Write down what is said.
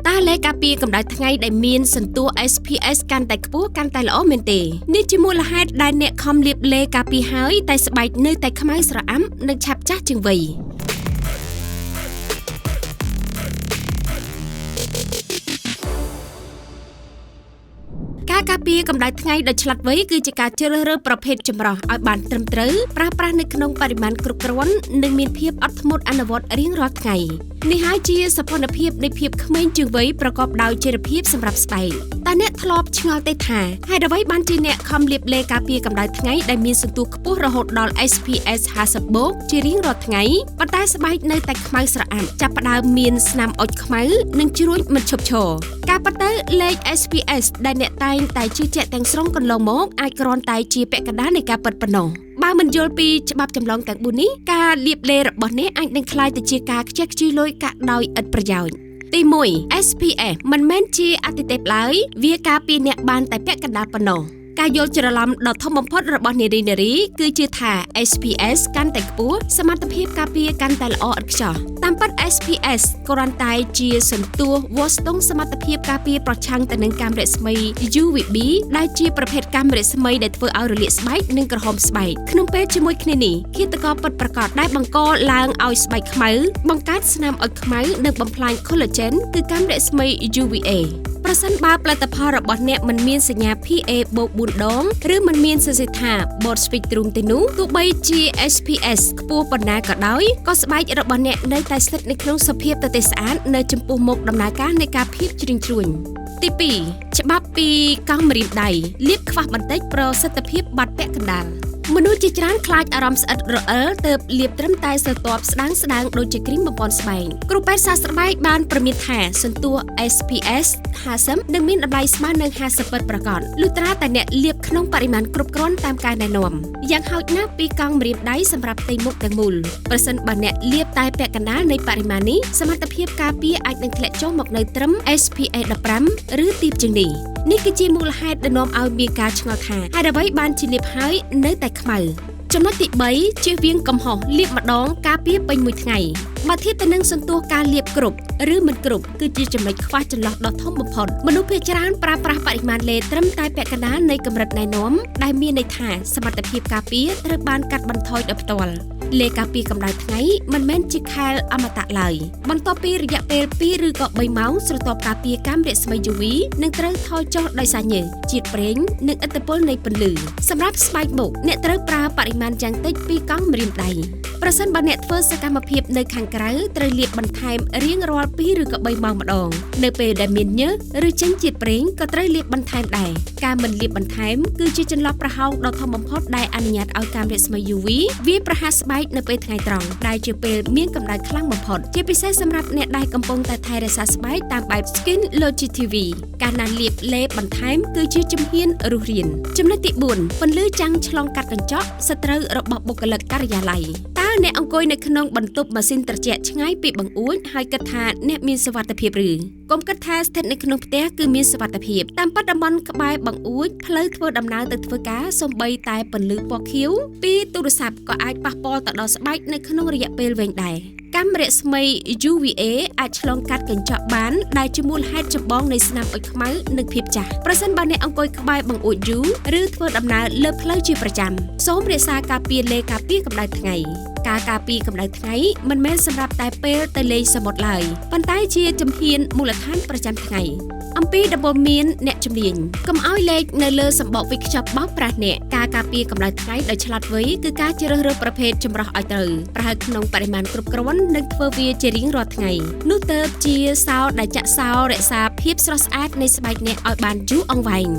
តើលេខការពារកម្ដៅថ្ងៃដែលមានសន្ទុះ SPS កាន់តែខ្ពស់កាន់តែល្អមែនទេនេះជាមូលហេតុដែលអ្នកខំលាបលេខការពារហើយតែស្បែកនៅតែខ្មៅស្រអាប់និងឆាប់ចាស់ជាងវ័យការការពារកម្ដៅថ្ងៃដោយឆ្លាតវៃគឺជាការជ្រើសរើសប្រភេទចម្រោះឲ្យបានត្រឹមត្រូវប្រើប្រាស់នៅក្នុងបរិមាណគ្រប់គ្រាន់និងមានភាពអត់ធ្មត់អនុវត្តរៀងរាល់ថ្ងៃនេះហើយជាសភនភាពនៃភាពក្មេងជាងវ័យប្រកបដោយចីរភាពសម្រាប់ស្បែកតើអ្នកធ្លាប់ឆ្ងល់ទេថាហេតុអ្វីបានជាអ្នកខំលាបលេខការពារកម្ដៅថ្ងៃដែលមានសន្ទុះខ្ពស់រហូតដល់ SPS 50 បូកជារៀងរាល់ថ្ងៃប៉ុន្តែស្បែកនៅតែខ្មៅស្រអាប់ចាប់ផ្ដើមមានស្នាមអុចខ្មៅនិងជ្រួញមិនឈប់ឈរការប៉ុន្តែលេខ SPS ដែលអ្នកតែងតែជឿជាក់ទាំងស្រុងកន្លងមកអាចគ្រាន់តែជាពាក់កណ្ដាលនៃការពិតប៉ុណ្ណោះបើមិនយល់ពីច្បាប់ចម្លងទាំង4នេះការលាបលេខរបស់អ្នកអាចនឹងក្លាយទៅជាការខ្ជះខ្ជាយលុយកាក់ដោយឥតប្រយោជន៍ទី1 SPS មិនមែនជាអាទិទេពឡើយវាការពារអ្នកបានតែពាក់កណ្ដាលប៉ុណ្ណោះការយល់ច្រឡំដ៏ធំបំផុតរបស់នារីគឺជឿថា SPS កាន់តែខ្ពស់សមត្ថភាពការពារកាន់តែល្អឥតខ្ចោះតាមពិត SPS គ្រាន់តែជាសន្ទុះវាស់ស្ទង់សមត្ថភាពការពារប្រឆាំងទៅនឹងកាំរស្មី UVB ដែលជាប្រភេទកាំរស្មីដែលធ្វើឲ្យរលាកស្បែកនិងក្រហមស្បែកក្នុងពេលជាមួយគ្នានេះឃាតករពិតប្រាកដដែលបង្កឡើងឲ្យស្បែកខ្មៅបង្កើតស្នាមអុចខ្មៅនិងបំផ្លាញ collagen គឺកាំរស្មី UVAប្រសិនបើផលិតផលរបស់អ្នកមិនមានសញ្ញា PA បូក4ដងឬមិនមានសរសេរថា Board Spectrum ទេនោះទោះបីជា SPS ខ្ពស់ប៉ុណ្ណាក៏ដោយក៏ស្បែករបស់អ្នកនៅតែស្ថិតនៅក្នុងសភាពទទេស្អាតនៅចំពោះមុខដំណើរការនៃការភាពជ្រីងជ្រួញទី2ច្បាប់ពីកង់ម្រាមដៃលាបខ្វះបន្តិចប្រសិទ្ធភាពបាត់ពាក់កណ្ដាលមនុស្សជាច្រើនខ្លាចអារម្មណ៍ស្អិតរអិលទើបលាបត្រឹមតែស្រទាប់ស្ដាងដូចជាគ្រីមបំពន់ស្បែកគ្រូពេទ្យសាស្ត្រស្បែកបានប្រមានថាសន្ទុះ SPS 50នឹងមានតម្លៃស្មើនឹង50%ប្រកបលុះត្រាតែអ្នកលាបក្នុងបរិមាណគ្រប់គ្រាន់តាមការណែនាំយ៉ាងហោចណាស់ពីកង់ម្រាមដៃសម្រាប់ផ្ទៃមុខទាំងមូលប្រសិនបើអ្នកលាបតែពាក់កណ្ដាលនៃបរិមាណនេះសមត្ថភាពការពារអាចនឹងធ្លាក់ចុះមកនៅត្រឹម SPA 15ឬទាបជាងនេះគឺជាមូលហេតុដែលនាំឲ្យមានការឆ្ងល់ថាហេតុអ្វីបានជាលាបហើយនៅតែខ្មៅចំណុចទី3ជៀសវាងកំហុសលាបម្ដងការពារពេញមួយថ្ងៃបើធៀបទៅនឹងសន្ទុះការលាបគ្រប់ឬមិនគ្រប់គឺជាចំណុចខ្វះចន្លោះដ៏ធំបំផុតមនុស្សភាគច្រើនប្រើប្រាស់បរិមាណលេត្រឹមតែពាក់កណ្ដាលនៃកម្រិតណែនាំដែលមានន័យថាសមត្ថភាពការពារត្រូវបានកាត់បន្ថយដោយផ្ទាល់លេការពារកម្ដៅថ្ងៃមិនមែនជាខែលអមតៈឡើយបន្ទាប់ពីរយៈពេល2ឬក៏3ម៉ោងស្រទាប់ការពារកាំរស្មី UV នឹងត្រូវថយចុះដោយសារញើសជាតិប្រេងនិងឥទ្ធិពលនៃពន្លឺសម្រាប់ស្បែកមុខអ្នកត្រូវប្រើបរិមាណយ៉ាងតិច2កង់ម្រាមដៃប្រសិនបើអ្នកធ្វើសកម្មភាពនៅខាងក្រៅត្រូវលាបបន្ថែមរៀងរាល់2ឬក៏3ម៉ោងម្ដងនៅពេលដែលមានញើសឬចេញជាតិប្រេងក៏ត្រូវលាបបន្ថែមដែរការមិនលាបបន្ថែមគឺជាចន្លោះប្រហោងដ៏ធំបំផុតដែលអនុញ្ញាតឲ្យកាំរស្មី UV វាប្រហារស្បែកនៅពេលថ្ងៃត្រង់ដែលជាពេលមានកម្ដៅខ្លាំងបំផុតជាពិសេសសម្រាប់អ្នកដែលកំពុងតែថែរក្សាស្បែកតាមបែប Skin Longevity ការណាលាបលេបបន្ថែមគឺជាជំហានរស់រានចំណុចទី4ពន្លឺចាំងឆ្លងកាត់កញ្ចក់សត្រូវរបស់បុគ្គលិកការិយាល័យតើអ្នកអង្គុយនៅក្នុងបន្ទប់ម៉ាស៊ីនត្រជាក់ឆ្ងាយពីបង្អួចហើយគិតថាអ្នកមានសុវត្ថិភាពឬកុំគិតថាស្ថិតនៅក្នុងផ្ទះគឺមានសុវត្ថិភាពតាមពិតតំបន់ក្បែរបង្អួចផ្លូវធ្វើដំណើរទៅធ្វើការសូម្បីតែពន្លឺពណ៌ខៀវពីទូរស័ព្ទក៏អាចប៉ះពាល់ទៅដល់ស្បែកនៅក្នុងរយៈពេលវែងដែរកាំរស្មី UVA អាចឆ្លងកាត់កញ្ចក់បានដែលជាមូលហេតុចម្បងនៃស្នាមអុចខ្មៅនិងភាពចាស់ប្រសិនបើអ្នកអង្គុយក្បែរបង្អួចយូរឬធ្វើដំណើរលើផ្លូវជាប្រចាំសូមរក្សាការពារលេការពារកម្ដៅថ្ងៃការការពារកម្ដៅថ្ងៃមិនមែនសម្រាប់តែពេលទៅលេងសមុទ្រឡើយប៉ុន្តែជាជំហានមូលដ្ឋានប្រចាំថ្ងៃអំពីដំបូន្មានអ្នកជំនាញកុំឲ្យលេខនៅលើសម្បកវិខ្ចប់បោកប្រាស់អ្នកការការពារកម្ដៅថ្ងៃដោយឆ្លាតវៃគឺការជ្រើសរើសប្រភេទចម្រោះឲ្យត្រូវប្រើក្នុងបរិមាណគ្រប់គ្រាន់និងធ្វើវាជារៀងរាល់ថ្ងៃនោះទើបជាសោដែលចាក់សោរក្សាភាពស្រស់ស្អាតនៃស្បែកអ្នកឲ្យបានយូរអង្វែង